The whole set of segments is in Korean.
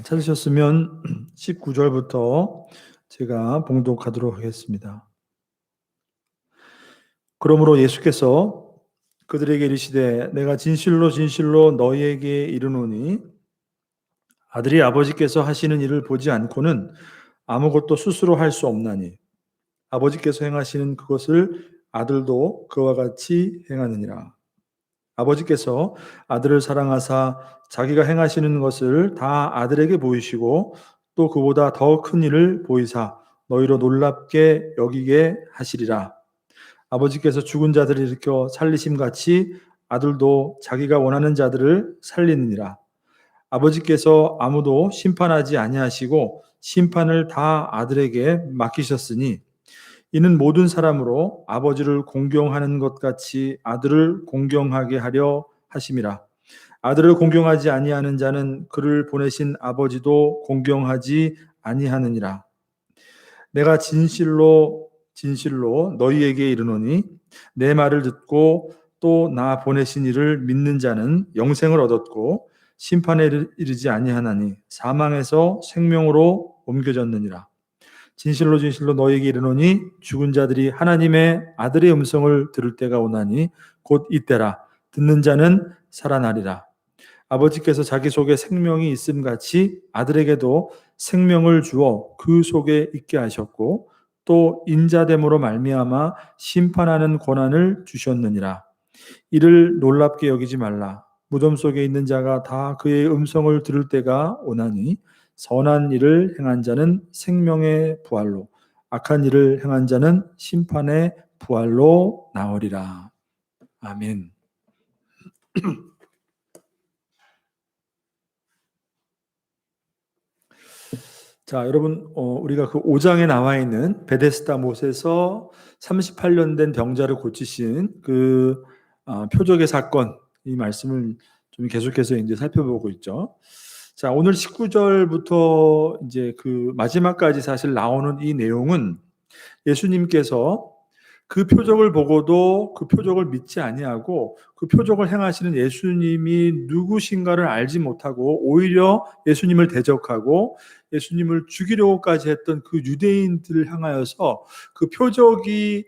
찾으셨으면 19절부터 제가 봉독하도록 하겠습니다. 그러므로 예수께서 그들에게 이르시되 내가 진실로 진실로 너희에게 이르노니 아들이 아버지께서 하시는 일을 보지 않고는 아무것도 스스로 할 수 없나니 아버지께서 행하시는 그것을 아들도 그와 같이 행하느니라. 아버지께서 아들을 사랑하사 자기가 행하시는 것을 다 아들에게 보이시고 또 그보다 더 큰 일을 보이사 너희로 놀랍게 여기게 하시리라. 아버지께서 죽은 자들을 일으켜 살리심 같이 아들도 자기가 원하는 자들을 살리느니라. 아버지께서 아무도 심판하지 아니하시고 심판을 다 아들에게 맡기셨으니 이는 모든 사람으로 아버지를 공경하는 것 같이 아들을 공경하게 하려 하심이라. 아들을 공경하지 아니하는 자는 그를 보내신 아버지도 공경하지 아니하느니라. 내가 진실로 진실로 너희에게 이르노니 내 말을 듣고 또 나 보내신 이를 믿는 자는 영생을 얻었고 심판에 이르지 아니하나니 사망에서 생명으로 옮겨졌느니라. 진실로 진실로 너희에게 이르노니 죽은 자들이 하나님의 아들의 음성을 들을 때가 오나니 곧 이때라. 듣는 자는 살아나리라. 아버지께서 자기 속에 생명이 있음 같이 아들에게도 생명을 주어 그 속에 있게 하셨고 또 인자됨으로 말미암아 심판하는 권한을 주셨느니라. 이를 놀랍게 여기지 말라. 무덤 속에 있는 자가 다 그의 음성을 들을 때가 오나니 선한 일을 행한 자는 생명의 부활로 악한 일을 행한 자는 심판의 부활로 나오리라. 아멘. 자, 여러분, 우리가 그 5장에 나와 있는 베데스다 못에서 38년 된 병자를 고치신 그 표적의 사건, 이 말씀을 좀 계속해서 이제 살펴보고 있죠. 자, 오늘 19절부터 이제 그 마지막까지 사실 나오는 이 내용은 예수님께서 그 표적을 보고도 그 표적을 믿지 아니하고 그 표적을 행하시는 예수님이 누구신가를 알지 못하고 오히려 예수님을 대적하고 예수님을 죽이려고까지 했던 그 유대인들을 향하여서 그 표적이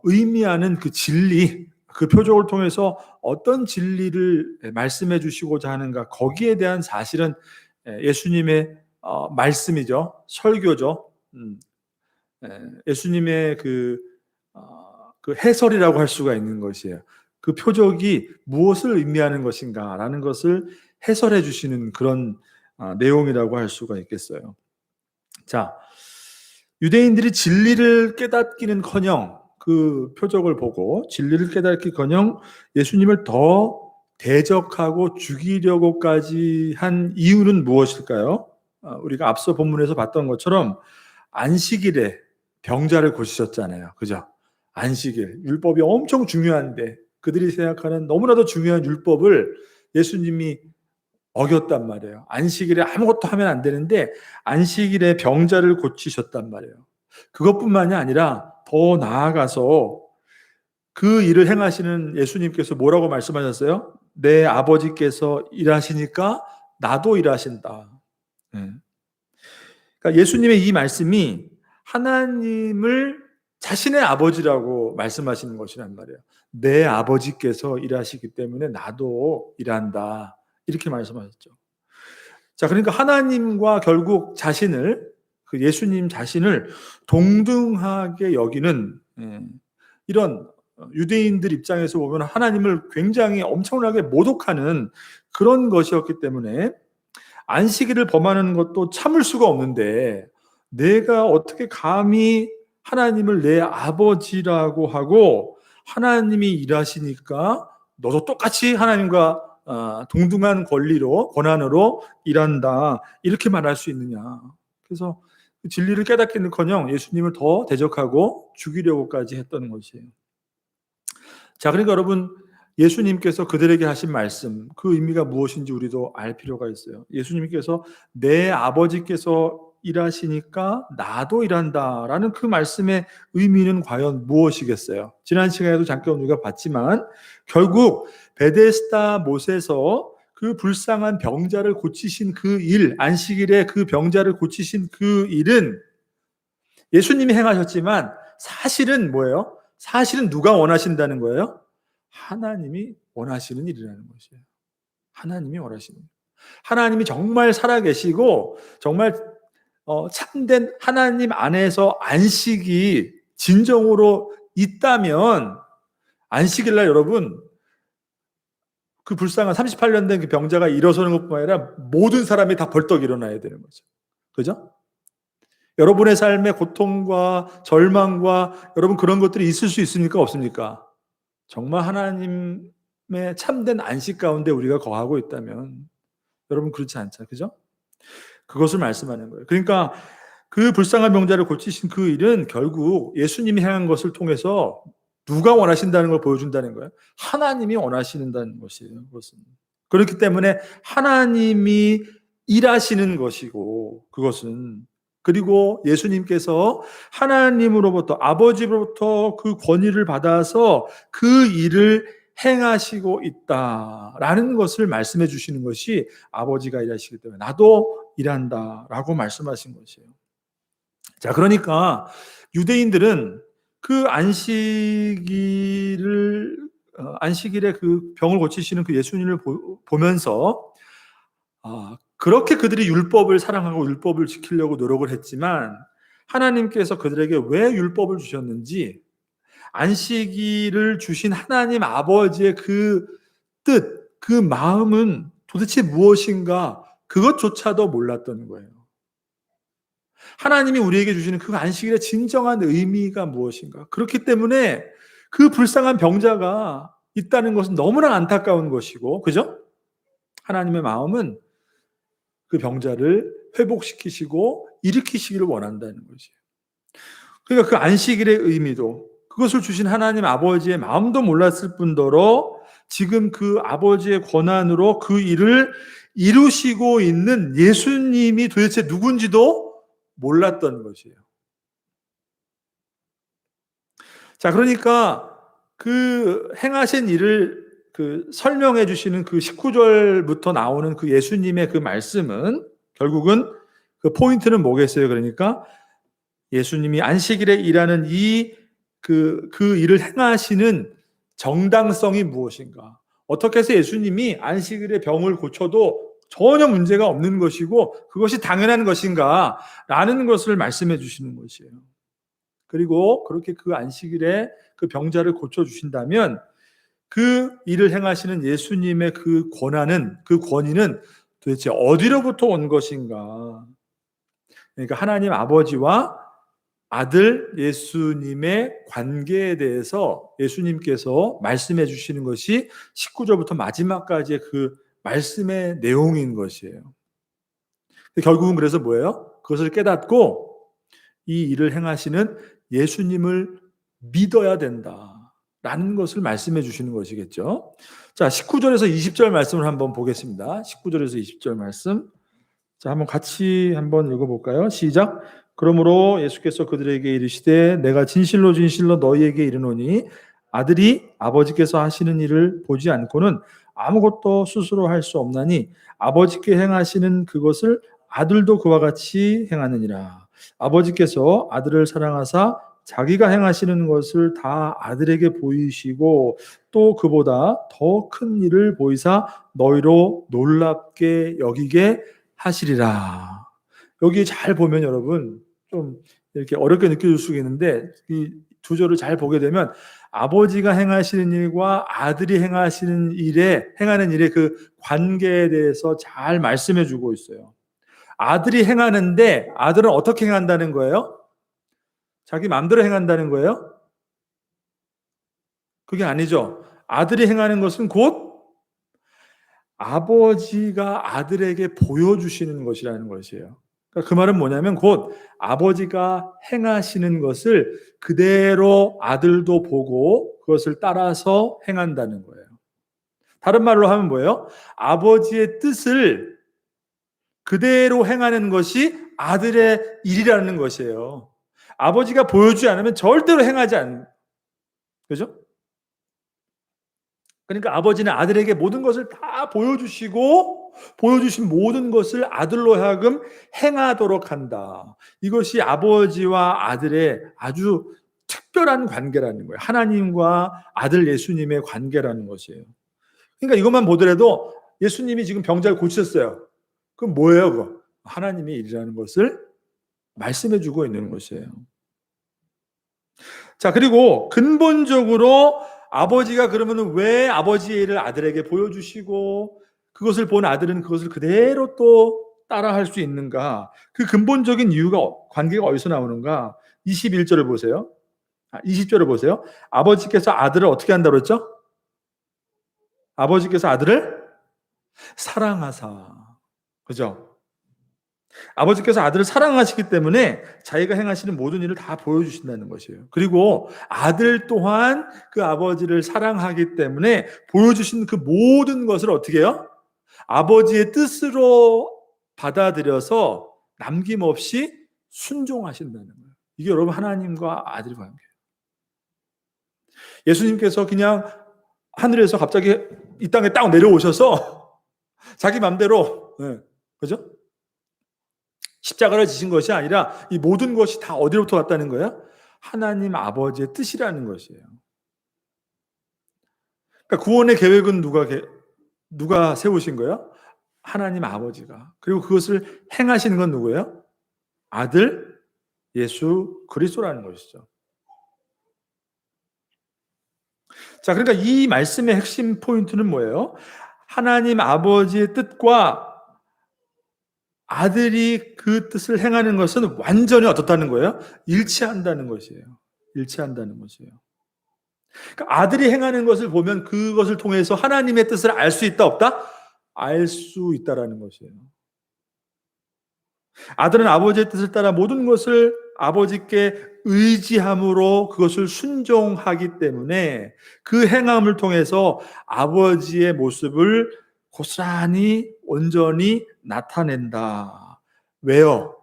의미하는 그 진리, 그 표적을 통해서 어떤 진리를 말씀해 주시고자 하는가, 거기에 대한 사실은 예수님의 말씀이죠. 설교죠. 예수님의 그 해설이라고 할 수가 있는 것이에요. 그 표적이 무엇을 의미하는 것인가라는 것을 해설해 주시는 그런 내용이라고 할 수가 있겠어요. 자, 유대인들이 진리를 깨닫기는커녕 그 표적을 보고 진리를 깨닫기커녕 예수님을 더 대적하고 죽이려고까지 한 이유는 무엇일까요? 우리가 앞서 본문에서 봤던 것처럼 안식일에 병자를 고치셨잖아요. 그죠? 안식일, 율법이 엄청 중요한데 그들이 생각하는 너무나도 중요한 율법을 예수님이 어겼단 말이에요. 안식일에 아무것도 하면 안 되는데 안식일에 병자를 고치셨단 말이에요. 그것뿐만이 아니라 더 나아가서 그 일을 행하시는 예수님께서 뭐라고 말씀하셨어요? 내 아버지께서 일하시니까 나도 일하신다. 그러니까 예수님의 이 말씀이 하나님을 자신의 아버지라고 말씀하시는 것이란 말이에요. 내 아버지께서 일하시기 때문에 나도 일한다. 이렇게 말씀하셨죠. 자, 그러니까 하나님과 결국 자신을, 그 예수님 자신을 동등하게 여기는 이런 유대인들 입장에서 보면 하나님을 굉장히 엄청나게 모독하는 그런 것이었기 때문에 안식일을 범하는 것도 참을 수가 없는데 내가 어떻게 감히 하나님을 내 아버지라고 하고 하나님이 일하시니까 너도 똑같이 하나님과 동등한 권리로, 권한으로 일한다, 이렇게 말할 수 있느냐. 그래서 진리를 깨닫기는커녕 예수님을 더 대적하고 죽이려고까지 했던 것이에요. 자, 그러니까 여러분, 예수님께서 그들에게 하신 말씀, 그 의미가 무엇인지 우리도 알 필요가 있어요. 예수님께서 내 아버지께서 일하시니까 나도 일한다라는 그 말씀의 의미는 과연 무엇이겠어요? 지난 시간에도 잠깐 우리가 봤지만 결국 베데스다 못에서 그 불쌍한 병자를 고치신 그 일, 안식일에 그 병자를 고치신 그 일은 예수님이 행하셨지만 사실은 뭐예요? 사실은 누가 원하신다는 거예요? 하나님이 원하시는 일이라는 것이에요. 하나님이 원하시는 일. 하나님이 정말 살아계시고 정말 참된 하나님 안에서 안식이 진정으로 있다면 안식일 날 여러분 그 불쌍한 38년 된 그 병자가 일어서는 것뿐만 아니라 모든 사람이 다 벌떡 일어나야 되는 거죠. 그죠? 여러분의 삶에 고통과 절망과 여러분 그런 것들이 있을 수 있습니까? 없습니까? 정말 하나님의 참된 안식 가운데 우리가 거하고 있다면 여러분 그렇지 않죠. 그죠? 그것을 말씀하는 거예요. 그러니까 그 불쌍한 병자를 고치신 그 일은 결국 예수님이 행한 것을 통해서 누가 원하신다는 걸 보여준다는 거예요. 하나님이 원하신다는 것이에요. 그것은. 그렇기 때문에 하나님이 일하시는 것이고 그것은 그리고 예수님께서 하나님으로부터 아버지로부터 그 권위를 받아서 그 일을 행하시고 있다라는 것을 말씀해 주시는 것이 아버지가 일하시기 때문에 나도 일한다라고 말씀하신 것이에요. 자, 그러니까 유대인들은 그 안식일에 그 병을 고치시는 그 예수님을 보면서 그렇게 그들이 율법을 사랑하고 율법을 지키려고 노력을 했지만 하나님께서 그들에게 왜 율법을 주셨는지 안식일을 주신 하나님 아버지의 그 뜻, 그 마음은 도대체 무엇인가 그것조차도 몰랐던 거예요. 하나님이 우리에게 주시는 그 안식일의 진정한 의미가 무엇인가. 그렇기 때문에 그 불쌍한 병자가 있다는 것은 너무나 안타까운 것이고, 그죠? 하나님의 마음은 그 병자를 회복시키시고 일으키시기를 원한다는 것이에요. 그러니까 그 안식일의 의미도 그것을 주신 하나님 아버지의 마음도 몰랐을 뿐더러 지금 그 아버지의 권한으로 그 일을 이루시고 있는 예수님이 도대체 누군지도 몰랐던 것이에요. 자, 그러니까 그 행하신 일을 그 설명해 주시는 그 19절부터 나오는 그 예수님의 그 말씀은 결국은 그 포인트는 뭐겠어요? 그러니까 예수님이 안식일에 일하는 그 일을 행하시는 정당성이 무엇인가? 어떻게 해서 예수님이 안식일에 병을 고쳐도 전혀 문제가 없는 것이고 그것이 당연한 것인가? 라는 것을 말씀해 주시는 것이에요. 그리고 그렇게 그 안식일에 그 병자를 고쳐주신다면 그 일을 행하시는 예수님의 그 권위는 도대체 어디로부터 온 것인가? 그러니까 하나님 아버지와 아들 예수님의 관계에 대해서 예수님께서 말씀해 주시는 것이 19절부터 마지막까지의 그 말씀의 내용인 것이에요. 결국은 그래서 뭐예요? 그것을 깨닫고 이 일을 행하시는 예수님을 믿어야 된다라는 것을 말씀해 주시는 것이겠죠. 자, 19절에서 20절 말씀을 한번 보겠습니다. 19절에서 20절 말씀. 자, 한번 같이 한번 읽어볼까요? 시작. 그러므로 예수께서 그들에게 이르시되 내가 진실로 진실로 너희에게 이르노니 아들이 아버지께서 하시는 일을 보지 않고는 아무것도 스스로 할 수 없나니 아버지께 행하시는 그것을 아들도 그와 같이 행하느니라. 아버지께서 아들을 사랑하사 자기가 행하시는 것을 다 아들에게 보이시고 또 그보다 더 큰 일을 보이사 너희로 놀랍게 여기게 하시리라. 여기 잘 보면 여러분 좀 이렇게 어렵게 느껴질 수 있는데 이 두 절을 잘 보게 되면 아버지가 행하시는 일과 아들이 행하는 일의 그 관계에 대해서 잘 말씀해 주고 있어요. 아들이 행하는데 아들은 어떻게 행한다는 거예요? 자기 마음대로 행한다는 거예요? 그게 아니죠. 아들이 행하는 것은 곧 아버지가 아들에게 보여주시는 것이라는 것이에요. 그러니까 그 말은 뭐냐면 곧 아버지가 행하시는 것을 그대로 아들도 보고 그것을 따라서 행한다는 거예요. 다른 말로 하면 뭐예요? 아버지의 뜻을 그대로 행하는 것이 아들의 일이라는 것이에요. 아버지가 보여주지 않으면 절대로 행하지 않는, 그죠? 그러니까 아버지는 아들에게 모든 것을 다 보여주시고 보여주신 모든 것을 아들로 하여금 행하도록 한다. 이것이 아버지와 아들의 아주 특별한 관계라는 거예요. 하나님과 아들 예수님의 관계라는 것이에요. 그러니까 이것만 보더라도 예수님이 지금 병자를 고쳤어요. 그럼 뭐예요, 그거? 하나님의 일이라는 것을 말씀해 주고 있는 것이에요. 자, 그리고 근본적으로 아버지가 그러면 왜 아버지의 일을 아들에게 보여주시고 그것을 본 아들은 그것을 그대로 또 따라할 수 있는가? 그 근본적인 이유가 관계가 어디서 나오는가? 21절을 보세요. 20절을 보세요. 아버지께서 아들을 어떻게 한다고 그랬죠? 아버지께서 아들을 사랑하사. 그죠? 아버지께서 아들을 사랑하시기 때문에 자기가 행하시는 모든 일을 다 보여주신다는 것이에요. 그리고 아들 또한 그 아버지를 사랑하기 때문에 보여주신 그 모든 것을 어떻게 해요? 아버지의 뜻으로 받아들여서 남김없이 순종하신다는 거예요. 이게 여러분 하나님과 아들의 관계예요. 예수님께서 그냥 하늘에서 갑자기 이 땅에 딱 내려오셔서 자기 맘대로, 그죠? 십자가를 지신 것이 아니라 이 모든 것이 다 어디로부터 왔다는 거예요? 하나님 아버지의 뜻이라는 것이에요. 그러니까 구원의 계획은 누가 세우신 거예요? 하나님 아버지가. 그리고 그것을 행하시는 건 누구예요? 아들 예수 그리스도라는 것이죠. 자, 그러니까 이 말씀의 핵심 포인트는 뭐예요? 하나님 아버지의 뜻과 아들이 그 뜻을 행하는 것은 완전히 어떻다는 거예요? 일치한다는 것이에요. 일치한다는 것이에요. 그러니까 아들이 행하는 것을 보면 그것을 통해서 하나님의 뜻을 알 수 있다, 없다? 알 수 있다라는 것이에요. 아들은 아버지의 뜻을 따라 모든 것을 아버지께 의지함으로 그것을 순종하기 때문에 그 행함을 통해서 아버지의 모습을 고스란히 온전히 나타낸다. 왜요?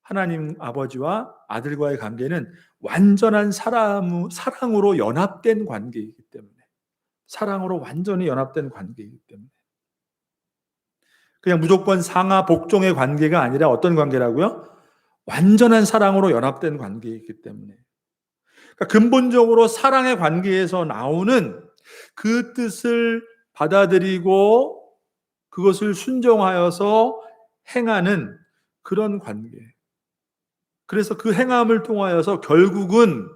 하나님 아버지와 아들과의 관계는 완전한 사랑으로 연합된 관계이기 때문에, 사랑으로 완전히 연합된 관계이기 때문에, 그냥 무조건 상하 복종의 관계가 아니라 어떤 관계라고요? 완전한 사랑으로 연합된 관계이기 때문에. 그러니까 근본적으로 사랑의 관계에서 나오는 그 뜻을 받아들이고 그것을 순종하여서 행하는 그런 관계. 그래서 그 행함을 통하여서 결국은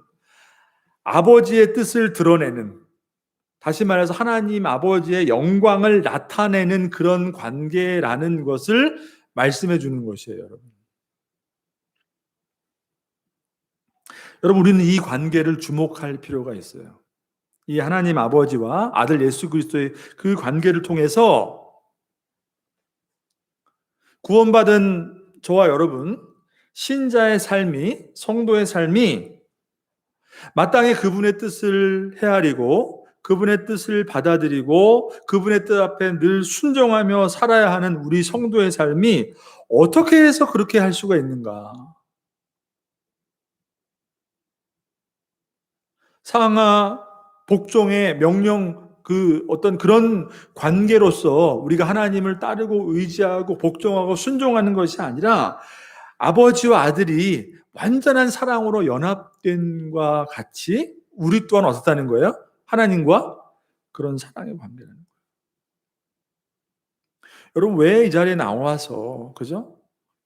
아버지의 뜻을 드러내는, 다시 말해서 하나님 아버지의 영광을 나타내는 그런 관계라는 것을 말씀해 주는 것이에요, 여러분. 여러분, 우리는 이 관계를 주목할 필요가 있어요. 이 하나님 아버지와 아들 예수 그리스도의 그 관계를 통해서 구원받은 저와 여러분, 신자의 삶이, 성도의 삶이 마땅히 그분의 뜻을 헤아리고 그분의 뜻을 받아들이고 그분의 뜻 앞에 늘 순종하며 살아야 하는 우리 성도의 삶이 어떻게 해서 그렇게 할 수가 있는가? 상하 복종의 명령, 그 어떤 그런 관계로서 우리가 하나님을 따르고 의지하고 복종하고 순종하는 것이 아니라 아버지와 아들이 완전한 사랑으로 연합된과 같이 우리 또한 어떻다는 거예요? 하나님과 그런 사랑의 관계라는 거예요. 여러분, 왜 이 자리에 나와서, 그죠?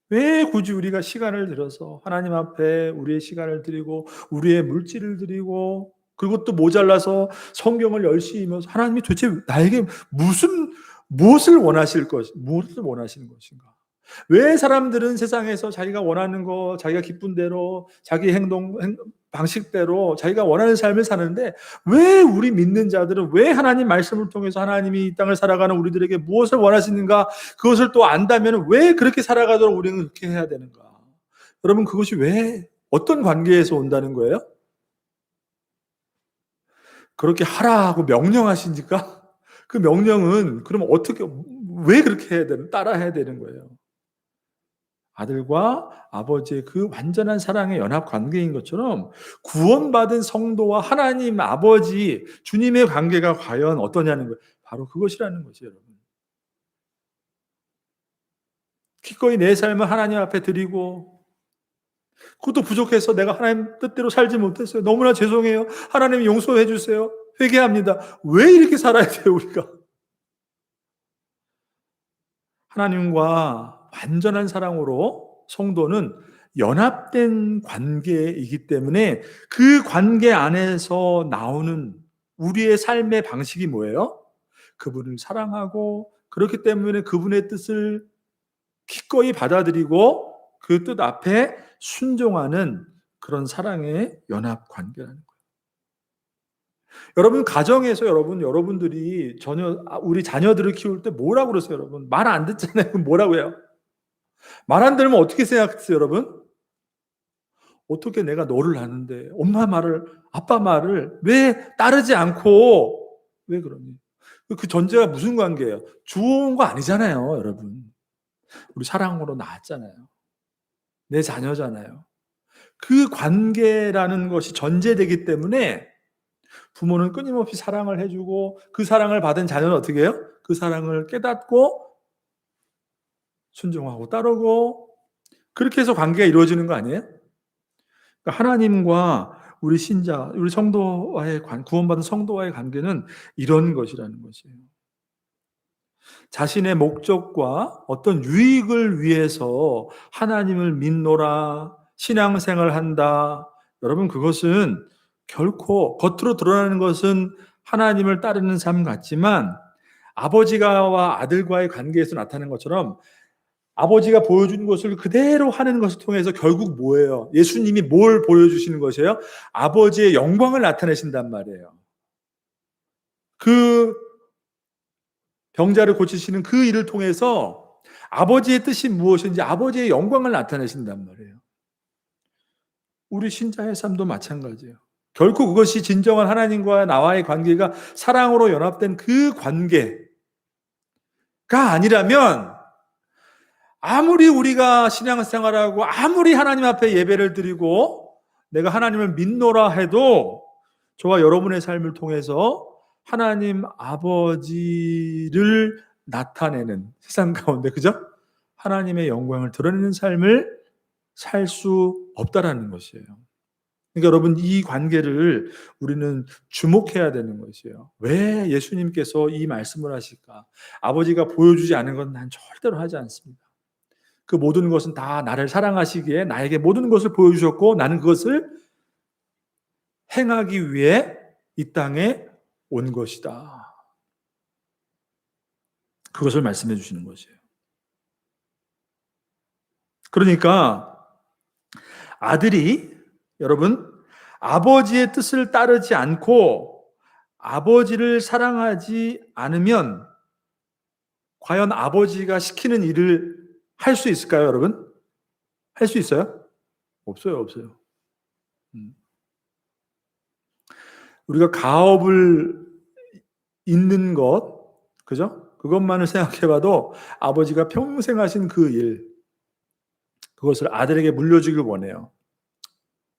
왜 굳이 우리가 시간을 들여서 하나님 앞에 우리의 시간을 드리고 우리의 물질을 드리고 그리고 또 모자라서 성경을 열심히 읽으면서 하나님이 도대체 나에게 무엇을 무엇을 원하시는 것인가? 왜 사람들은 세상에서 자기가 원하는 거, 자기가 기쁜 대로, 자기 방식대로 자기가 원하는 삶을 사는데 왜 우리 믿는 자들은 왜 하나님 말씀을 통해서 하나님이 이 땅을 살아가는 우리들에게 무엇을 원하시는가 그것을 또 안다면 왜 그렇게 살아가도록 우리는 그렇게 해야 되는가? 여러분, 그것이 왜 어떤 관계에서 온다는 거예요? 그렇게 하라고 명령하시니까 그 명령은 그럼 어떻게 왜 그렇게 해야 되는 따라해야 되는 거예요? 아들과 아버지의 그 완전한 사랑의 연합 관계인 것처럼 구원받은 성도와 하나님 아버지 주님의 관계가 과연 어떠냐는 거예요. 바로 그것이라는 거죠, 여러분. 기꺼이 내 삶을 하나님 앞에 드리고, 그것도 부족해서 내가 하나님 뜻대로 살지 못했어요. 너무나 죄송해요. 하나님 용서해 주세요. 회개합니다. 왜 이렇게 살아야 돼요, 우리가? 하나님과 완전한 사랑으로 성도는 연합된 관계이기 때문에 그 관계 안에서 나오는 우리의 삶의 방식이 뭐예요? 그분을 사랑하고, 그렇기 때문에 그분의 뜻을 기꺼이 받아들이고 그 뜻 앞에 순종하는 그런 사랑의 연합 관계라는 거예요. 여러분 가정에서 여러분들이 우리 자녀들을 키울 때 뭐라고 그러세요, 여러분? 말 안 듣잖아요. 그럼 뭐라고 해요? 말 안 들으면 어떻게 생각하세요, 여러분? 어떻게 내가 너를 아는데 엄마 말을, 아빠 말을 왜 따르지 않고 왜 그러니? 그 전제가 무슨 관계예요? 좋은 거 아니잖아요, 여러분. 우리 사랑으로 낳았잖아요. 내 자녀잖아요. 그 관계라는 것이 전제되기 때문에 부모는 끊임없이 사랑을 해주고, 그 사랑을 받은 자녀는 어떻게 해요? 그 사랑을 깨닫고 순종하고 따르고, 그렇게 해서 관계가 이루어지는 거 아니에요? 그러니까 하나님과 우리 신자, 우리 성도와의 구원받은 성도와의 관계는 이런 것이라는 것이에요. 자신의 목적과 어떤 유익을 위해서 하나님을 믿노라, 신앙생활을 한다. 여러분, 그것은 결코 겉으로 드러나는 것은 하나님을 따르는 삶 같지만, 아버지와 아들과의 관계에서 나타나는 것처럼 아버지가 보여준 것을 그대로 하는 것을 통해서 결국 뭐예요? 예수님이 뭘 보여주시는 것이에요? 아버지의 영광을 나타내신단 말이에요. 그 병자를 고치시는 그 일을 통해서 아버지의 뜻이 무엇인지, 아버지의 영광을 나타내신단 말이에요. 우리 신자의 삶도 마찬가지예요. 결코 그것이 진정한 하나님과 나와의 관계가 사랑으로 연합된 그 관계가 아니라면, 아무리 우리가 신앙생활하고 아무리 하나님 앞에 예배를 드리고 내가 하나님을 믿노라 해도 저와 여러분의 삶을 통해서 하나님 아버지를 나타내는 세상 가운데, 그죠? 하나님의 영광을 드러내는 삶을 살 수 없다라는 것이에요. 그러니까 여러분, 이 관계를 우리는 주목해야 되는 것이에요. 왜 예수님께서 이 말씀을 하실까? 아버지가 보여주지 않은 건 난 절대로 하지 않습니다. 그 모든 것은 다 나를 사랑하시기에 나에게 모든 것을 보여주셨고, 나는 그것을 행하기 위해 이 땅에 온 것이다. 그것을 말씀해 주시는 것이에요. 그러니까 아들이, 여러분, 아버지의 뜻을 따르지 않고 아버지를 사랑하지 않으면 과연 아버지가 시키는 일을 할 수 있을까요, 여러분? 할 수 있어요? 없어요. 우리가 가업을 잇는 것, 그죠? 그것만을 생각해봐도 아버지가 평생 하신 그 일, 그것을 아들에게 물려주길 원해요.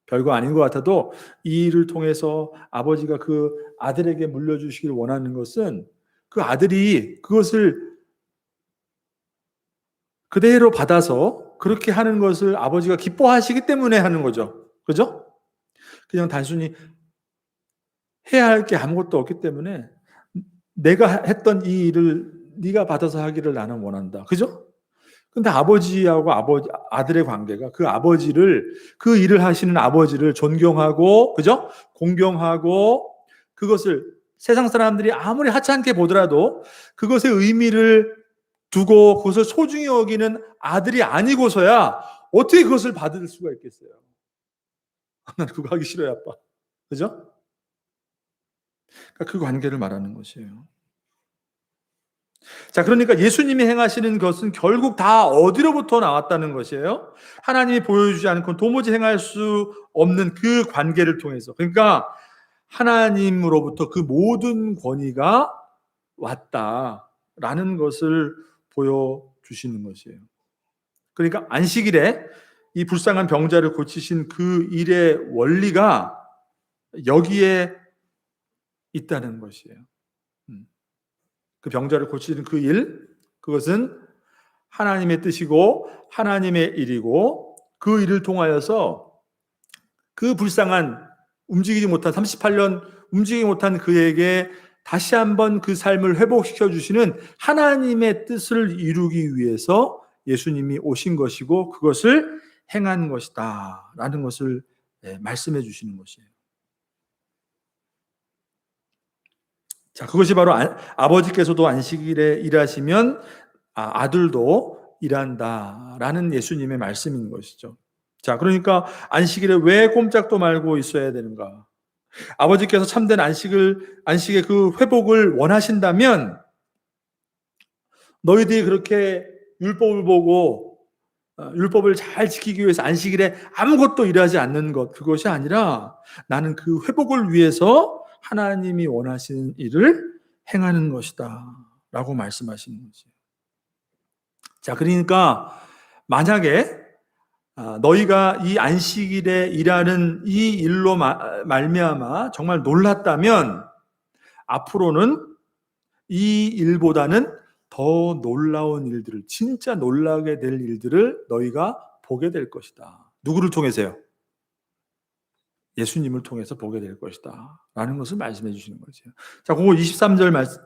별거 아닌 것 같아도 이 일을 통해서 아버지가 그 아들에게 물려주시길 원하는 것은 그 아들이 그것을 그대로 받아서 그렇게 하는 것을 아버지가 기뻐하시기 때문에 하는 거죠. 그죠? 그냥 단순히 해야 할 게 아무것도 없기 때문에 내가 했던 이 일을 네가 받아서 하기를 나는 원한다. 그죠? 근데 아버지하고 아들의 관계가, 그 아버지를, 그 일을 하시는 아버지를 존경하고, 그죠? 공경하고, 그것을 세상 사람들이 아무리 하찮게 보더라도 그것의 의미를 두고 그것을 소중히 여기는 아들이 아니고서야 어떻게 그것을 받을 수가 있겠어요? 나는 그거 하기 싫어요, 아빠. 그죠? 그러니까 그 관계를 말하는 것이에요. 자, 그러니까 예수님이 행하시는 것은 결국 다 어디로부터 나왔다는 것이에요? 하나님이 보여주지 않고 도무지 행할 수 없는 그 관계를 통해서. 그러니까 하나님으로부터 그 모든 권위가 왔다라는 것을 보여주시는 것이에요. 그러니까 안식일에 이 불쌍한 병자를 고치신 그 일의 원리가 여기에 있다는 것이에요. 그 병자를 고치는 그 일, 그것은 하나님의 뜻이고 하나님의 일이고, 그 일을 통하여서 그 불쌍한 움직이지 못한 38년 움직이지 못한 그에게 다시 한번 그 삶을 회복시켜 주시는 하나님의 뜻을 이루기 위해서 예수님이 오신 것이고 그것을 행한 것이다 라는 것을 말씀해 주시는 것이에요. 자, 그것이 바로 아버지께서도 안식일에 일하시면 아들도 일한다라는 예수님의 말씀인 것이죠. 자, 그러니까 안식일에 왜 꼼짝도 말고 있어야 되는가? 아버지께서 참된 안식의 그 회복을 원하신다면 너희들이 그렇게 율법을 보고 율법을 잘 지키기 위해서 안식일에 아무것도 일하지 않는 것, 그것이 아니라 나는 그 회복을 위해서 하나님이 원하시는 일을 행하는 것이다 라고 말씀하시는 거죠. 자, 그러니까 만약에 너희가 이 안식일에 일하는 이 일로 말미암아 정말 놀랐다면 앞으로는 이 일보다는 더 놀라운 일들을, 진짜 놀라게 될 일들을 너희가 보게 될 것이다. 누구를 통해서요? 예수님을 통해서 보게 될 것이다 라는 것을 말씀해 주시는 거죠. 자, 그거 23절 말씀,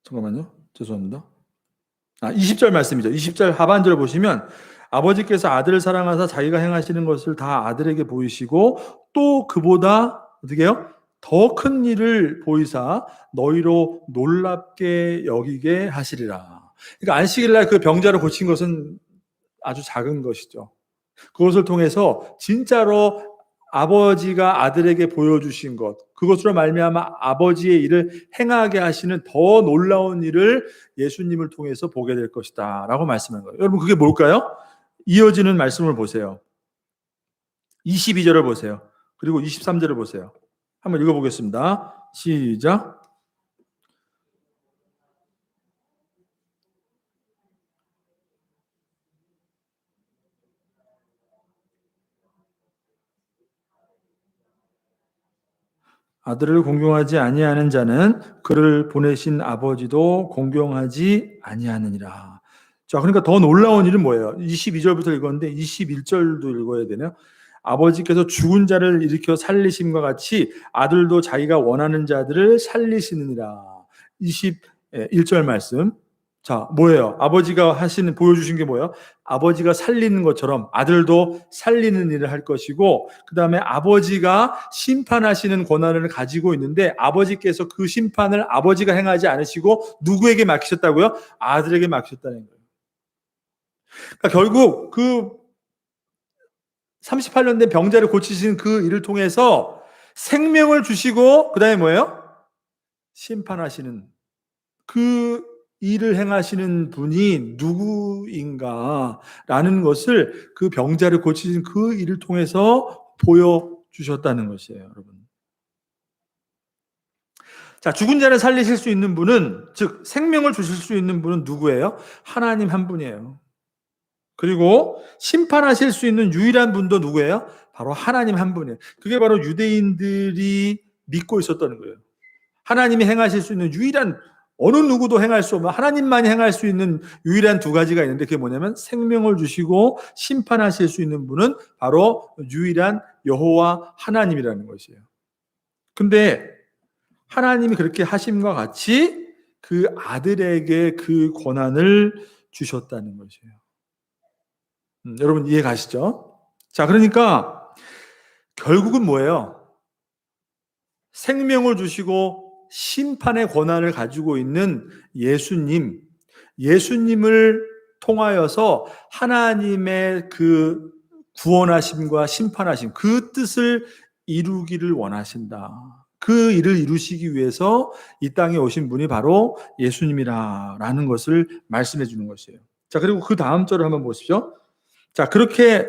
잠깐만요. 죄송합니다. 20절 말씀이죠. 20절 하반절을 보시면 아버지께서 아들을 사랑하사 자기가 행하시는 것을 다 아들에게 보이시고 또 그보다 어떻게 해요? 더 큰 일을 보이사 너희로 놀랍게 여기게 하시리라. 그러니까 안식일날 그 병자를 고친 것은 아주 작은 것이죠. 그것을 통해서 진짜로 아버지가 아들에게 보여주신 것, 그것으로 말미암아 아버지의 일을 행하게 하시는 더 놀라운 일을 예수님을 통해서 보게 될 것이다 라고 말씀한 거예요. 여러분, 그게 뭘까요? 이어지는 말씀을 보세요. 22절을 보세요. 그리고 23절을 보세요. 한번 읽어보겠습니다. 시작. 아들을 공경하지 아니하는 자는 그를 보내신 아버지도 공경하지 아니하느니라. 자, 그러니까 더 놀라운 일은 뭐예요? 22절부터 읽었는데 21절도 읽어야 되네요. 아버지께서 죽은 자를 일으켜 살리심과 같이 아들도 자기가 원하는 자들을 살리시느니라. 21절 말씀. 자, 뭐예요? 아버지가 보여주신 게 뭐예요? 아버지가 살리는 것처럼 아들도 살리는 일을 할 것이고, 그 다음에 아버지가 심판하시는 권한을 가지고 있는데, 아버지께서 그 심판을 아버지가 행하지 않으시고, 누구에게 맡기셨다고요? 아들에게 맡기셨다는 거예요. 그러니까 결국 그 38년 된 병자를 고치신 그 일을 통해서 생명을 주시고, 그 다음에 뭐예요? 심판하시는 그 일을 행하시는 분이 누구인가라는 것을 그 병자를 고치신 그 일을 통해서 보여주셨다는 것이에요, 여러분. 자, 죽은 자를 살리실 수 있는 분은, 즉 생명을 주실 수 있는 분은 누구예요? 하나님 한 분이에요. 그리고 심판하실 수 있는 유일한 분도 누구예요? 바로 하나님 한 분이에요. 그게 바로 유대인들이 믿고 있었다는 거예요. 하나님이 행하실 수 있는 유일한, 어느 누구도 행할 수 없는, 하나님만이 행할 수 있는 유일한 두 가지가 있는데, 그게 뭐냐면 생명을 주시고 심판하실 수 있는 분은 바로 유일한 여호와 하나님이라는 것이에요. 근데 하나님이 그렇게 하심과 같이 그 아들에게 그 권한을 주셨다는 것이에요. 여러분 이해 가시죠? 자, 그러니까 결국은 뭐예요? 생명을 주시고 심판의 권한을 가지고 있는 예수님을 통하여서 하나님의 그 구원하심과 심판하심, 그 뜻을 이루기를 원하신다. 그 일을 이루시기 위해서 이 땅에 오신 분이 바로 예수님이라는 것을 말씀해 주는 것이에요. 자, 그리고 그 다음 절을 한번 보십시오. 자, 그렇게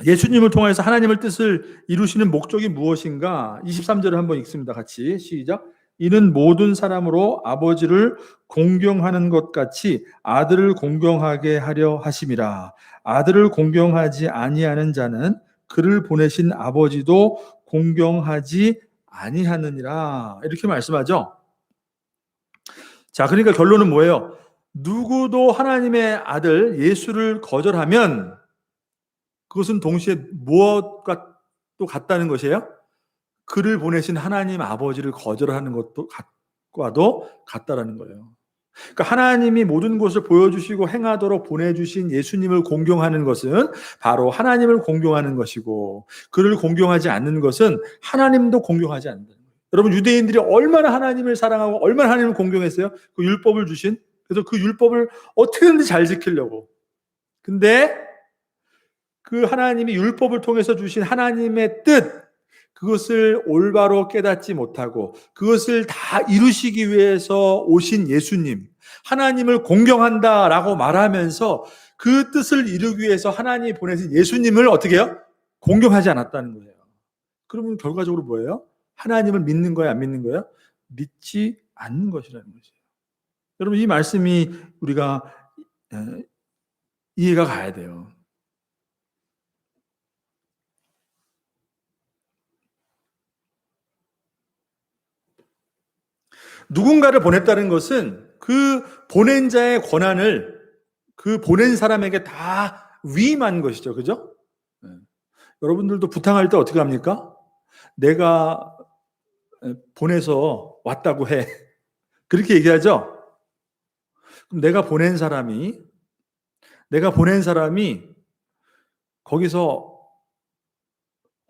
예수님을 통해서 하나님의 뜻을 이루시는 목적이 무엇인가? 23절을 한번 읽습니다. 같이 시작. 이는 모든 사람으로 아버지를 공경하는 것 같이 아들을 공경하게 하려 하심이라. 아들을 공경하지 아니하는 자는 그를 보내신 아버지도 공경하지 아니하느니라. 이렇게 말씀하죠. 자, 그러니까 결론은 뭐예요? 누구도 하나님의 아들 예수를 거절하면 그것은 동시에 무엇과 또 같다는 것이에요? 그를 보내신 하나님 아버지를 거절하는 것과도 같다라는 거예요. 그러니까 하나님이 모든 것을 보여주시고 행하도록 보내주신 예수님을 공경하는 것은 바로 하나님을 공경하는 것이고, 그를 공경하지 않는 것은 하나님도 공경하지 않는다는 거예요. 여러분, 유대인들이 얼마나 하나님을 사랑하고 얼마나 하나님을 공경했어요? 그 율법을 주신. 그래서 그 율법을 어떻게든지 잘 지키려고. 근데 그 하나님이 율법을 통해서 주신 하나님의 뜻, 그것을 올바로 깨닫지 못하고 그것을 다 이루시기 위해서 오신 예수님, 하나님을 공경한다라고 말하면서 그 뜻을 이루기 위해서 하나님이 보내신 예수님을 어떻게 해요? 공경하지 않았다는 거예요. 그러면 결과적으로 뭐예요? 하나님을 믿는 거예요? 안 믿는 거예요? 믿지 않는 것이라는 거죠. 여러분, 이 말씀이 우리가 이해가 가야 돼요. 누군가를 보냈다는 것은 그 보낸 자의 권한을 그 보낸 사람에게 다 위임한 것이죠. 그죠? 네. 여러분들도 부탁할 때 어떻게 합니까? 내가 보내서 왔다고 해. 그렇게 얘기하죠? 그럼 내가 보낸 사람이 거기서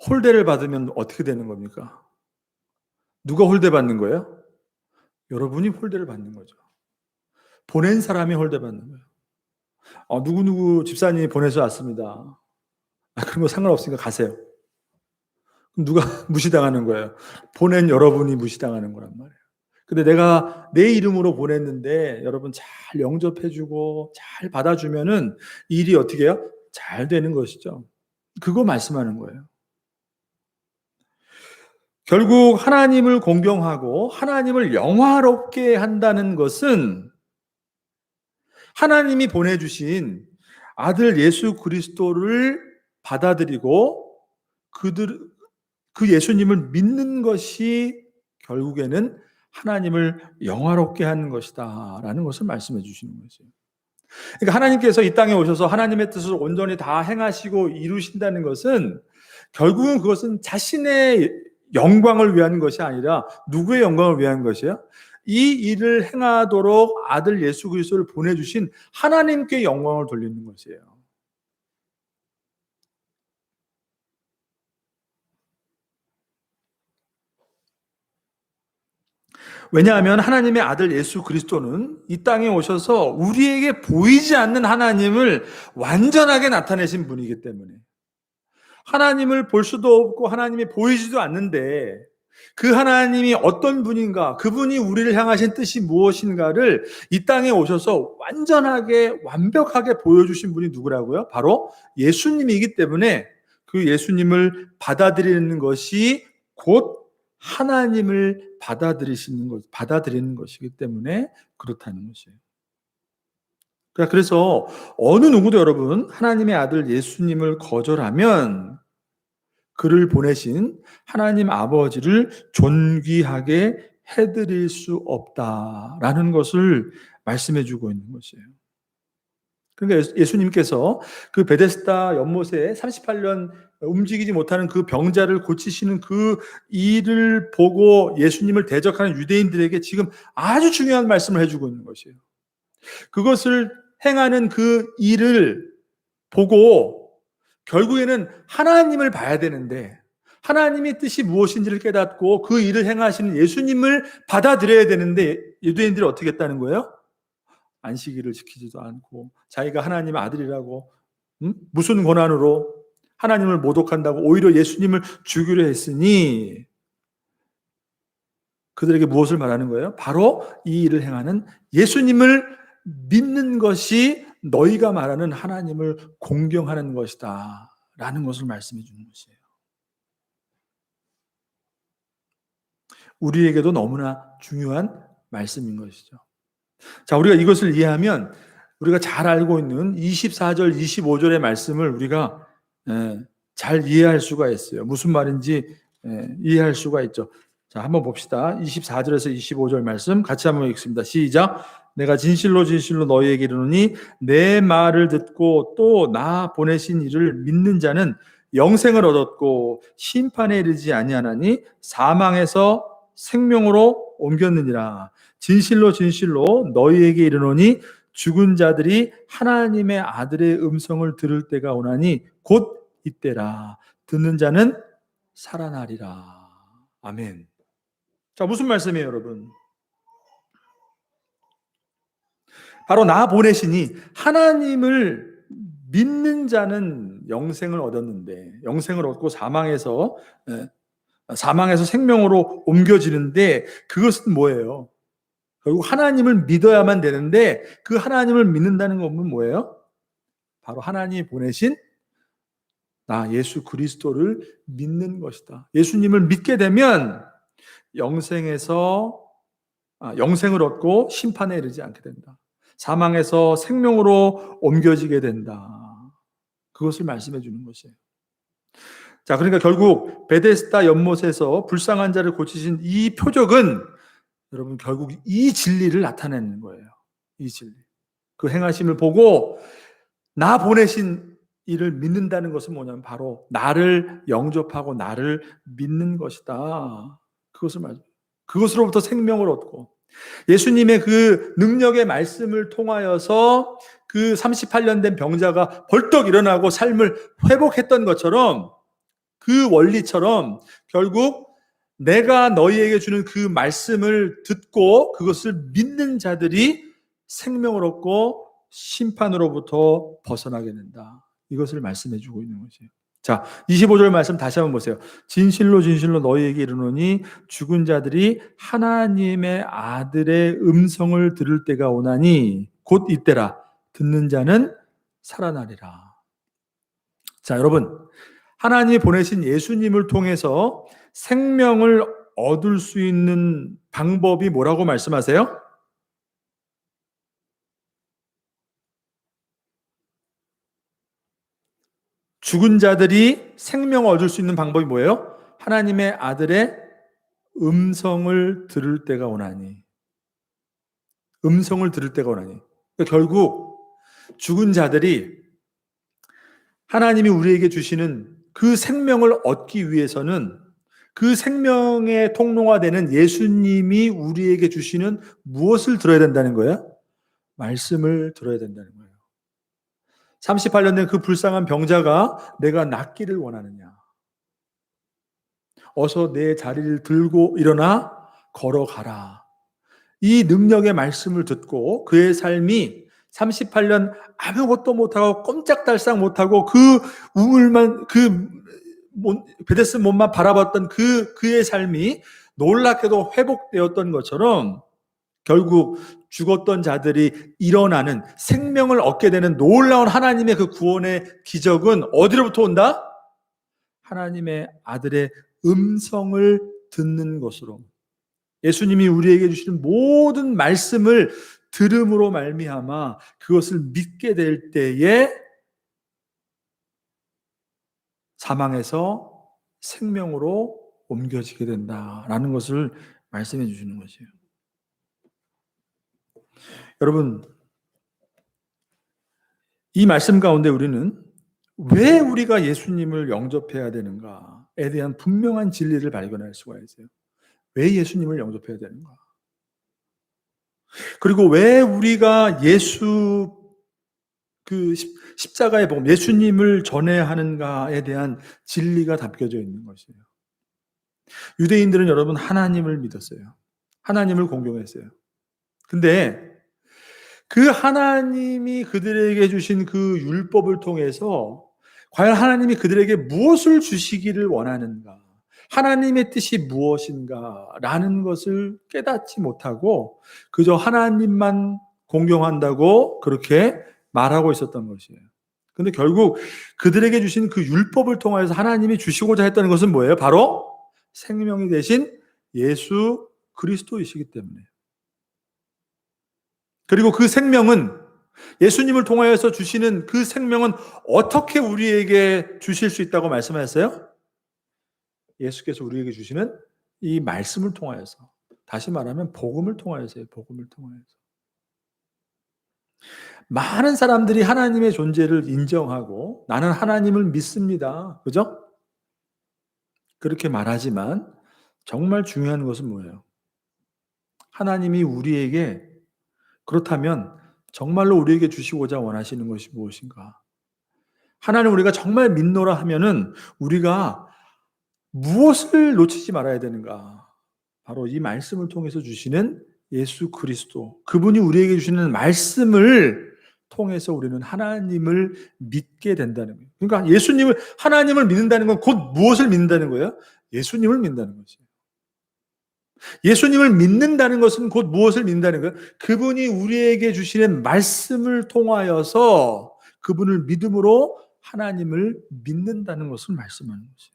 홀대를 받으면 어떻게 되는 겁니까? 누가 홀대 받는 거예요? 여러분이 홀대를 받는 거죠. 보낸 사람이 홀대 받는 거예요. 누구누구 집사님이 보내서 왔습니다. 그런 거 상관없으니까 가세요. 그럼 누가 무시당하는 거예요? 보낸 여러분이 무시당하는 거란 말이에요. 근데 내가 내 이름으로 보냈는데 여러분 잘 영접해주고 잘 받아주면은 일이 어떻게 해요? 잘 되는 것이죠. 그거 말씀하는 거예요. 결국 하나님을 공경하고 하나님을 영화롭게 한다는 것은 하나님이 보내주신 아들 예수 그리스도를 받아들이고 그 예수님을 믿는 것이 결국에는 하나님을 영화롭게 하는 것이다 라는 것을 말씀해 주시는 거죠. 그러니까 하나님께서 이 땅에 오셔서 하나님의 뜻을 온전히 다 행하시고 이루신다는 것은 결국은 그것은 자신의 영광을 위한 것이 아니라 누구의 영광을 위한 것이에요? 이 일을 행하도록 아들 예수 그리스도를 보내주신 하나님께 영광을 돌리는 것이에요. 왜냐하면 하나님의 아들 예수 그리스도는 이 땅에 오셔서 우리에게 보이지 않는 하나님을 완전하게 나타내신 분이기 때문에, 하나님을 볼 수도 없고 하나님이 보이지도 않는데 그 하나님이 어떤 분인가, 그분이 우리를 향하신 뜻이 무엇인가를 이 땅에 오셔서 완전하게 완벽하게 보여주신 분이 누구라고요? 바로 예수님이기 때문에 그 예수님을 받아들이는 것이 곧 하나님을 받아들이는 것이기 때문에 그렇다는 것이에요. 그래서 어느 누구도 여러분 하나님의 아들 예수님을 거절하면 그를 보내신 하나님 아버지를 존귀하게 해드릴 수 없다라는 것을 말씀해 주고 있는 것이에요. 그러니까 예수님께서 그 베데스다 연못에 38년 움직이지 못하는 그 병자를 고치시는 그 일을 보고 예수님을 대적하는 유대인들에게 지금 아주 중요한 말씀을 해주고 있는 것이에요. 그것을 행하는 그 일을 보고 결국에는 하나님을 봐야 되는데, 하나님의 뜻이 무엇인지를 깨닫고 그 일을 행하시는 예수님을 받아들여야 되는데 유대인들이 어떻게 했다는 거예요? 안식일을 지키지도 않고 자기가 하나님의 아들이라고 무슨 권한으로 하나님을 모독한다고 오히려 예수님을 죽이려 했으니 그들에게 무엇을 말하는 거예요? 바로 이 일을 행하는 예수님을 믿는 것이 너희가 말하는 하나님을 공경하는 것이다 라는 것을 말씀해 주는 것이에요. 우리에게도 너무나 중요한 말씀인 것이죠. 자, 우리가 이것을 이해하면 우리가 잘 알고 있는 24절, 25절의 말씀을 우리가 잘 이해할 수가 있어요. 무슨 말인지 이해할 수가 있죠. 자, 한번 봅시다. 24절에서 25절 말씀 같이 한번 읽습니다. 시작. 내가 진실로 진실로 너희에게 이르노니 내 말을 듣고 또 나 보내신 이를 믿는 자는 영생을 얻었고 심판에 이르지 아니하나니 사망에서 생명으로 옮겼느니라. 진실로 진실로 너희에게 이르노니 죽은 자들이 하나님의 아들의 음성을 들을 때가 오나니 곧 이때라. 듣는 자는 살아나리라. 아멘. 자, 무슨 말씀이에요, 여러분? 바로 나 보내시니 하나님을 믿는 자는 영생을 얻었는데, 영생을 얻고 사망에서 생명으로 옮겨지는데, 그것은 뭐예요? 결국 하나님을 믿어야만 되는데, 그 하나님을 믿는다는 것은 뭐예요? 바로 하나님이 보내신 나 예수 그리스도를 믿는 것이다. 예수님을 믿게 되면 영생을 얻고 심판에 이르지 않게 된다. 사망에서 생명으로 옮겨지게 된다. 그것을 말씀해 주는 것이에요. 자, 그러니까 결국 베데스다 연못에서 불쌍한 자를 고치신 이 표적은 여러분 결국 이 진리를 나타내는 거예요. 이 진리. 그 행하심을 보고 나 보내신 이를 믿는다는 것은 뭐냐면 바로 나를 영접하고 나를 믿는 것이다. 그것으로부터 생명을 얻고 예수님의 그 능력의 말씀을 통하여서 그 38년 된 병자가 벌떡 일어나고 삶을 회복했던 것처럼 그 원리처럼 결국 내가 너희에게 주는 그 말씀을 듣고 그것을 믿는 자들이 생명을 얻고 심판으로부터 벗어나게 된다. 이것을 말씀해 주고 있는 것이에요. 자, 25절 말씀 다시 한번 보세요. 진실로 진실로 너희에게 이르노니 죽은 자들이 하나님의 아들의 음성을 들을 때가 오나니 곧 이때라. 듣는 자는 살아나리라. 자, 여러분, 하나님이 보내신 예수님을 통해서 생명을 얻을 수 있는 방법이 뭐라고 말씀하세요? 죽은 자들이 생명을 얻을 수 있는 방법이 뭐예요? 하나님의 아들의 음성을 들을 때가 오나니. 음성을 들을 때가 오나니. 그러니까 결국 죽은 자들이 하나님이 우리에게 주시는 그 생명을 얻기 위해서는 그 생명의 통로가 되는 예수님이 우리에게 주시는 무엇을 들어야 된다는 거예요? 말씀을 들어야 된다는 거예요. 38년 된 그 불쌍한 병자가 내가 낫기를 원하느냐? 어서 내 자리를 들고 일어나 걸어가라. 이 능력의 말씀을 듣고 그의 삶이 38년 아무것도 못하고 꼼짝달싹 못하고 그 우물만 베데스 몸만 바라봤던 그의 삶이 놀랍게도 회복되었던 것처럼 결국 죽었던 자들이 일어나는 생명을 얻게 되는 놀라운 하나님의 그 구원의 기적은 어디로부터 온다? 하나님의 아들의 음성을 듣는 것으로 예수님이 우리에게 주시는 모든 말씀을 들음으로 말미암아 그것을 믿게 될 때에 사망에서 생명으로 옮겨지게 된다라는 것을 말씀해 주시는 것이에요. 여러분, 이 말씀 가운데 우리는 왜 우리가 예수님을 영접해야 되는가에 대한 분명한 진리를 발견할 수가 있어요. 왜 예수님을 영접해야 되는가? 그리고 왜 우리가 예수 그 십자가의 복음, 예수님을 전해야 하는가에 대한 진리가 담겨져 있는 것이에요. 유대인들은 여러분 하나님을 믿었어요. 하나님을 공경했어요. 근데 그 하나님이 그들에게 주신 그 율법을 통해서 과연 하나님이 그들에게 무엇을 주시기를 원하는가? 하나님의 뜻이 무엇인가? 라는 것을 깨닫지 못하고 그저 하나님만 공경한다고 그렇게 말하고 있었던 것이에요. 근데 결국 그들에게 주신 그 율법을 통하여서 하나님이 주시고자 했다는 것은 뭐예요? 바로 생명이 되신 예수 그리스도이시기 때문에. 그리고 그 생명은, 예수님을 통하여서 주시는 그 생명은 어떻게 우리에게 주실 수 있다고 말씀하셨어요? 예수께서 우리에게 주시는 이 말씀을 통하여서. 다시 말하면 복음을 통하여서요. 복음을 통하여서. 많은 사람들이 하나님의 존재를 인정하고 나는 하나님을 믿습니다. 그죠? 그렇게 말하지만 정말 중요한 것은 뭐예요? 하나님이 우리에게, 그렇다면 정말로 우리에게 주시고자 원하시는 것이 무엇인가? 하나님 우리가 정말 믿노라 하면은 우리가 무엇을 놓치지 말아야 되는가? 바로 이 말씀을 통해서 주시는 예수 그리스도, 그분이 우리에게 주시는 말씀을 통해서 우리는 하나님을 믿게 된다는 거예요. 그러니까 하나님을 믿는다는 건 곧 무엇을 믿는다는 거예요? 예수님을 믿는다는 거죠. 예수님을 믿는다는 것은 곧 무엇을 믿는다는 거예요? 그분이 우리에게 주시는 말씀을 통하여서 그분을 믿음으로 하나님을 믿는다는 것을 말씀하는 것이에요.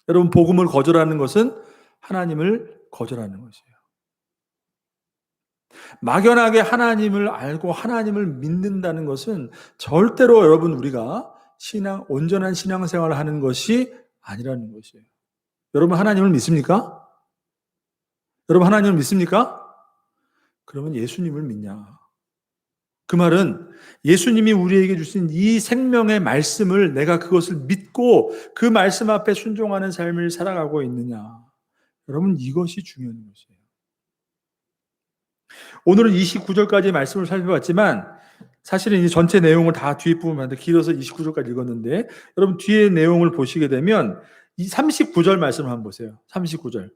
여러분, 복음을 거절하는 것은 하나님을 거절하는 것이에요. 막연하게 하나님을 알고 하나님을 믿는다는 것은 절대로 여러분 우리가 온전한 신앙생활을 하는 것이 아니라는 것이에요. 여러분 하나님을 믿습니까? 여러분 하나님을 믿습니까? 그러면 예수님을 믿냐? 그 말은 예수님이 우리에게 주신 이 생명의 말씀을 내가 그것을 믿고 그 말씀 앞에 순종하는 삶을 살아가고 있느냐? 여러분 이것이 중요한 것이에요. 오늘은 29절까지 말씀을 살펴봤지만 사실은 이 전체 내용을 다 뒷부분 봤는데 길어서 29절까지 읽었는데 여러분 뒤에 내용을 보시게 되면 이 39절 말씀을 한번 보세요. 39절.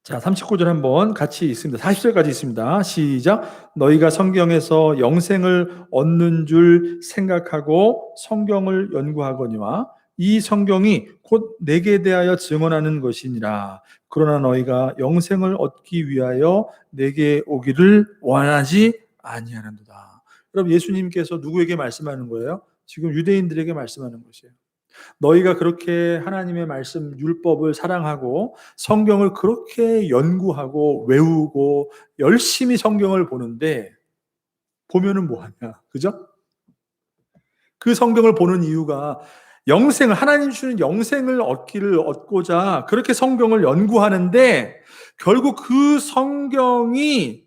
자, 39절 한번 같이 있습니다. 40절까지 있습니다. 시작. 너희가 성경에서 영생을 얻는 줄 생각하고 성경을 연구하거니와 이 성경이 곧 내게 대하여 증언하는 것이니라. 그러나 너희가 영생을 얻기 위하여 내게 오기를 원하지 아니하는도다. 여러분 예수님께서 누구에게 말씀하는 거예요? 지금 유대인들에게 말씀하는 것이에요. 너희가 그렇게 하나님의 말씀 율법을 사랑하고 성경을 그렇게 연구하고 외우고 열심히 성경을 보는데 보면은 뭐하냐, 그죠? 그 성경을 보는 이유가 하나님 주시는 영생을 얻고자 그렇게 성경을 연구하는데 결국 그 성경이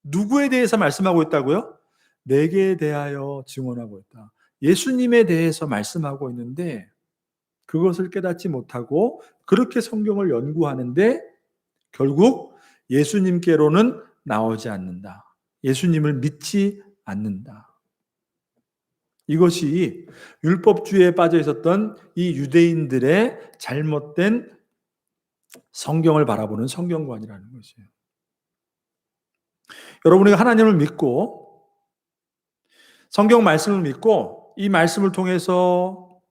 누구에 대해서 말씀하고 있다고요? 내게 대하여 증언하고 있다. 예수님에 대해서 말씀하고 있는데 그것을 깨닫지 못하고 그렇게 성경을 연구하는데 결국 예수님께로는 나오지 않는다. 예수님을 믿지 않는다. 이것이 율법주의에 빠져 있었던 이 유대인들의 잘못된 성경을 바라보는 성경관이라는 것이에요. 여러분이 하나님을 믿고 성경 말씀을 믿고 이 말씀을 통해서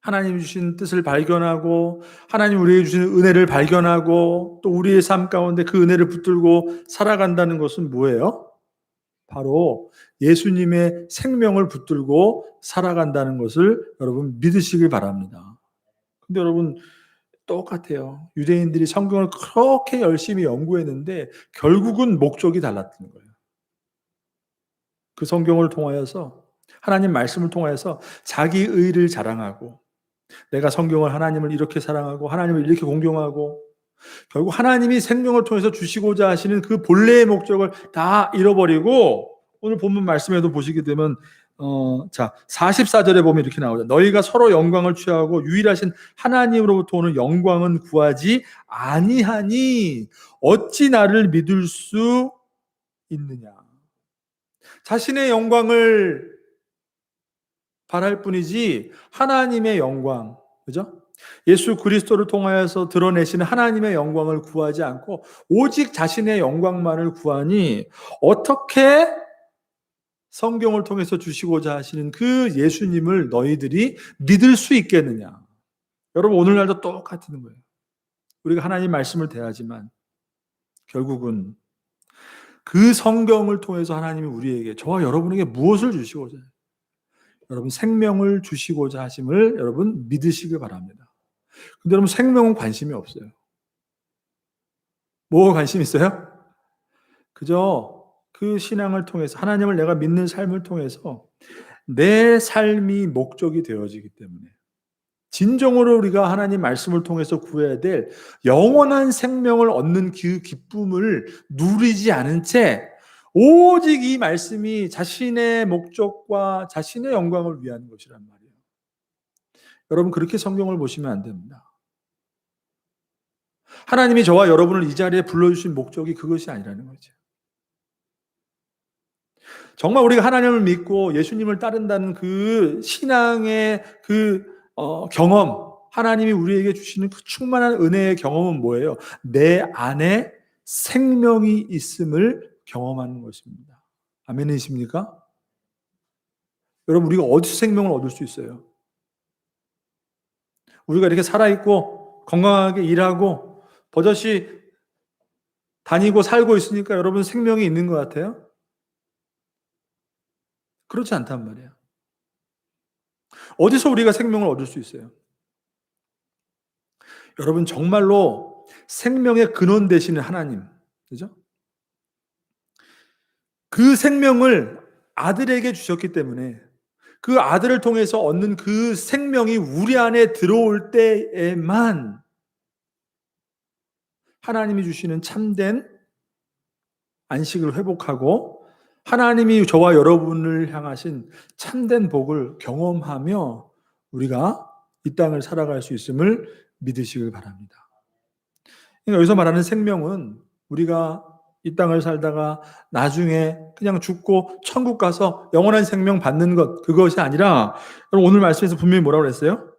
하나님 주신 뜻을 발견하고 하나님 우리에게 주시는 은혜를 발견하고 또 우리의 삶 가운데 그 은혜를 붙들고 살아간다는 것은 뭐예요? 바로 예수님의 생명을 붙들고 살아간다는 것을 여러분 믿으시길 바랍니다. 근데 여러분 똑같아요. 유대인들이 성경을 그렇게 열심히 연구했는데 결국은 목적이 달랐던 거예요. 그 성경을 통하여서 하나님 말씀을 통하여서 자기 의를 자랑하고 내가 하나님을 이렇게 사랑하고 하나님을 이렇게 공경하고 결국 하나님이 생명을 통해서 주시고자 하시는 그 본래의 목적을 다 잃어버리고 오늘 본문 말씀에도 보시게 되면 44절에 보면 이렇게 나오죠. 너희가 서로 영광을 취하고 유일하신 하나님으로부터 오는 영광은 구하지 아니하니 어찌 나를 믿을 수 있느냐. 자신의 영광을 바랄 뿐이지 하나님의 영광, 그죠? 예수 그리스도를 통하여서 드러내시는 하나님의 영광을 구하지 않고 오직 자신의 영광만을 구하니 어떻게 성경을 통해서 주시고자 하시는 그 예수님을 너희들이 믿을 수 있겠느냐? 여러분 오늘날도 똑같은 거예요. 우리가 하나님 말씀을 대하지만 결국은 그 성경을 통해서 하나님이 우리에게, 저와 여러분에게 무엇을 주시고자 해요? 여러분 생명을 주시고자 하심을 여러분 믿으시길 바랍니다. 근데 여러분 생명은 관심이 없어요. 뭐가 관심 있어요? 그저 그 신앙을 통해서 하나님을 내가 믿는 삶을 통해서 내 삶이 목적이 되어지기 때문에 진정으로 우리가 하나님 말씀을 통해서 구해야 될 영원한 생명을 얻는 그 기쁨을 누리지 않은 채 오직 이 말씀이 자신의 목적과 자신의 영광을 위한 것이란 말이에요. 여러분 그렇게 성경을 보시면 안 됩니다. 하나님이 저와 여러분을 이 자리에 불러주신 목적이 그것이 아니라는 거죠. 정말 우리가 하나님을 믿고 예수님을 따른다는 그 신앙의 경험, 하나님이 우리에게 주시는 그 충만한 은혜의 경험은 뭐예요? 내 안에 생명이 있음을 경험하는 것입니다. 아멘이십니까? 여러분 우리가 어디서 생명을 얻을 수 있어요? 우리가 이렇게 살아있고 건강하게 일하고 버젓이 다니고 살고 있으니까 여러분 생명이 있는 것 같아요? 그렇지 않단 말이에요. 어디서 우리가 생명을 얻을 수 있어요? 여러분 정말로 생명의 근원 되시는 하나님, 그죠? 그 생명을 아들에게 주셨기 때문에 그 아들을 통해서 얻는 그 생명이 우리 안에 들어올 때에만 하나님이 주시는 참된 안식을 회복하고 하나님이 저와 여러분을 향하신 참된 복을 경험하며 우리가 이 땅을 살아갈 수 있음을 믿으시길 바랍니다. 그러니까 여기서 말하는 생명은 우리가 이 땅을 살다가 나중에 그냥 죽고 천국 가서 영원한 생명 받는 것, 그것이 아니라 오늘 말씀에서 분명히 뭐라고 그랬어요?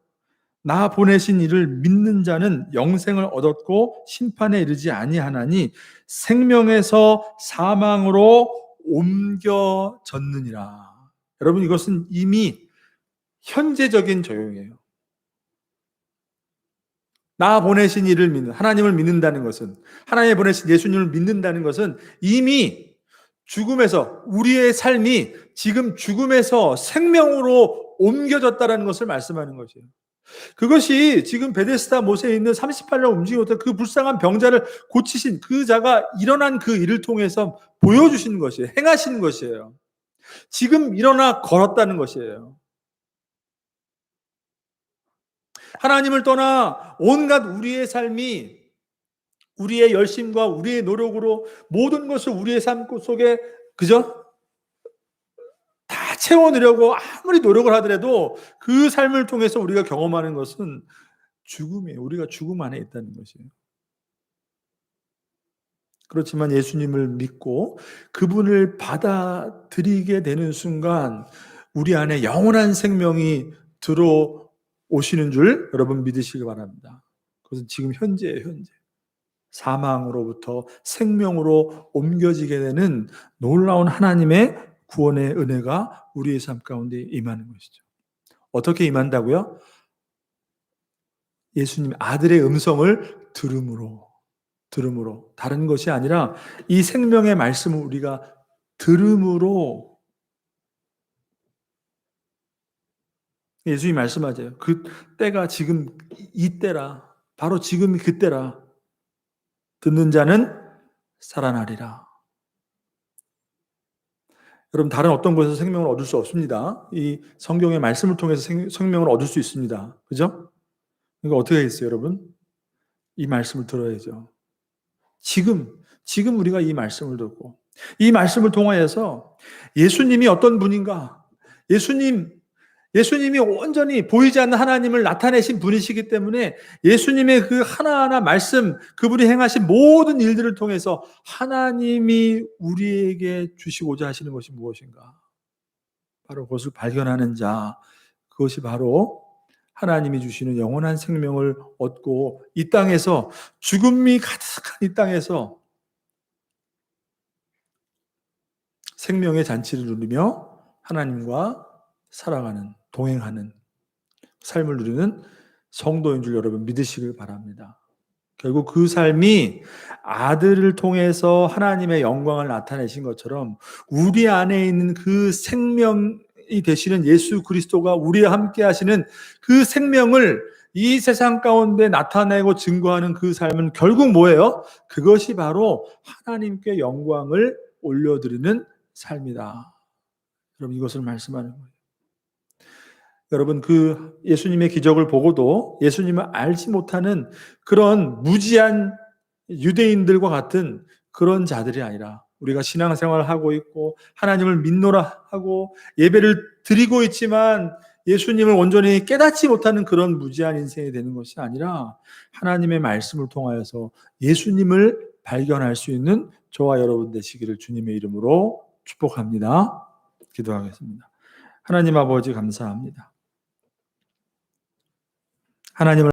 나 보내신 이를 믿는 자는 영생을 얻었고 심판에 이르지 아니하나니 생명에서 사망으로 옮겨졌느니라. 여러분 이것은 이미 현재적인 적용이에요. 나 보내신 이를 믿는, 하나님을 믿는다는 것은, 하나님이 보내신 예수님을 믿는다는 것은 이미 죽음에서, 우리의 삶이 지금 죽음에서 생명으로 옮겨졌다는 것을 말씀하는 것이에요. 그것이 지금 베데스다 못에 있는 38년 움직이지 못한 그 불쌍한 병자를 고치신 그 자가 일어난 그 일을 통해서 보여주신 것이에요. 행하신 것이에요. 지금 일어나 걸었다는 것이에요. 하나님을 떠나 온갖 우리의 삶이 우리의 열심과 우리의 노력으로 모든 것을 우리의 삶 속에 그저 다 채워내려고 아무리 노력을 하더라도 그 삶을 통해서 우리가 경험하는 것은 죽음이에요. 우리가 죽음 안에 있다는 것이에요. 그렇지만 예수님을 믿고 그분을 받아들이게 되는 순간 우리 안에 영원한 생명이 들어오시는 줄 여러분 믿으시기 바랍니다. 그것은 지금 현재예요, 현재. 사망으로부터 생명으로 옮겨지게 되는 놀라운 하나님의 구원의 은혜가 우리의 삶 가운데 임하는 것이죠. 어떻게 임한다고요? 예수님 아들의 음성을 들음으로 다른 것이 아니라 이 생명의 말씀을 우리가 들음으로 예수님이 말씀하세요. 그 때가 지금 이 때라. 바로 지금이 그 때라. 듣는 자는 살아나리라. 여러분 다른 어떤 곳에서 생명을 얻을 수 없습니다. 이 성경의 말씀을 통해서 생명을 얻을 수 있습니다. 그죠? 그러니까 어떻게 하겠어요, 여러분? 이 말씀을 들어야죠. 지금 우리가 이 말씀을 듣고 이 말씀을 통하여서 예수님이 어떤 분인가? 예수님이 온전히 보이지 않는 하나님을 나타내신 분이시기 때문에 예수님의 그 하나하나 말씀, 그분이 행하신 모든 일들을 통해서 하나님이 우리에게 주시고자 하시는 것이 무엇인가? 바로 그것을 발견하는 자, 그것이 바로 하나님이 주시는 영원한 생명을 얻고 이 땅에서 죽음이 가득한 이 땅에서 생명의 잔치를 누리며 하나님과 살아가는, 동행하는 삶을 누리는 성도인 줄 여러분 믿으시길 바랍니다. 결국 그 삶이 아들을 통해서 하나님의 영광을 나타내신 것처럼 우리 안에 있는 그 생명이 되시는 예수 그리스도가 우리와 함께 하시는 그 생명을 이 세상 가운데 나타내고 증거하는 그 삶은 결국 뭐예요? 그것이 바로 하나님께 영광을 올려드리는 삶이다. 여러분, 이것을 말씀하는 거예요. 여러분, 그 예수님의 기적을 보고도 예수님을 알지 못하는 그런 무지한 유대인들과 같은 그런 자들이 아니라, 우리가 신앙생활을 하고 있고 하나님을 믿노라 하고 예배를 드리고 있지만 예수님을 온전히 깨닫지 못하는 그런 무지한 인생이 되는 것이 아니라, 하나님의 말씀을 통하여서 예수님을 발견할 수 있는 저와 여러분 되시기를 주님의 이름으로 축복합니다. 기도하겠습니다. 하나님 아버지, 감사합니다. 하나님을